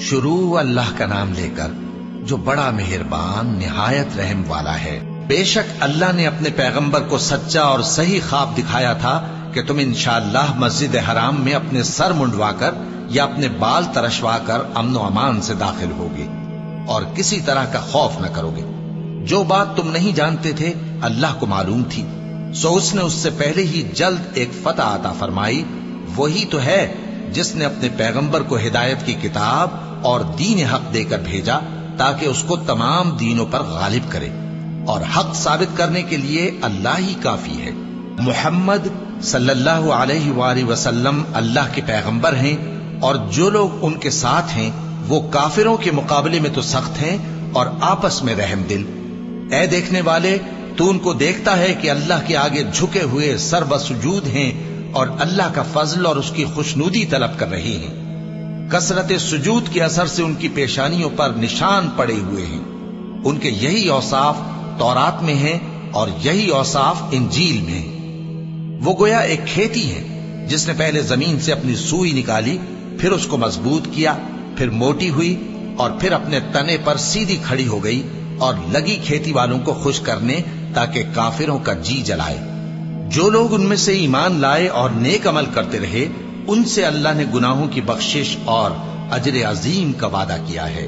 شروع اللہ کا نام لے کر جو بڑا مہربان نہایت رحم والا ہے۔ بے شک اللہ نے اپنے پیغمبر کو سچا اور صحیح خواب دکھایا تھا کہ تم انشاءاللہ مسجد حرام میں اپنے سر منڈوا کر یا اپنے بال ترشوا کر امن و امان سے داخل ہوگے اور کسی طرح کا خوف نہ کرو گے۔ جو بات تم نہیں جانتے تھے اللہ کو معلوم تھی، سو اس نے اس سے پہلے ہی جلد ایک فتح عطا فرمائی۔ وہی تو ہے جس نے اپنے پیغمبر کو ہدایت کی کتاب اور دین حق دے کر بھیجا تاکہ اس کو تمام دینوں پر غالب کرے، اور حق ثابت کرنے کے لیے اللہ ہی کافی ہے۔ محمد صلی اللہ علیہ وآلہ وسلم اللہ کے پیغمبر ہیں، اور جو لوگ ان کے ساتھ ہیں وہ کافروں کے مقابلے میں تو سخت ہیں اور آپس میں رحم دل۔ اے دیکھنے والے، تو ان کو دیکھتا ہے کہ اللہ کے آگے جھکے ہوئے سر بسجود ہیں اور اللہ کا فضل اور اس کی خوشنودی طلب کر رہے ہیں۔ کثرت سجود کے اثر سے ان کی پیشانیوں پر نشان پڑے ہوئے ہیں۔ ان کے یہی اوصاف تورات میں ہیں اور یہی اوصاف انجیل میں ہیں۔ وہ گویا ایک کھیتی ہے جس نے پہلے زمین سے اپنی سوئی نکالی، پھر اس کو مضبوط کیا، پھر موٹی ہوئی اور پھر اپنے تنے پر سیدھی کھڑی ہو گئی اور لگی کھیتی والوں کو خوش کرنے تاکہ کافروں کا جی جلائے۔ جو لوگ ان میں سے ایمان لائے اور نیک عمل کرتے رہے ان سے اللہ نے گناہوں کی بخشش اور اجر عظیم کا وعدہ کیا ہے۔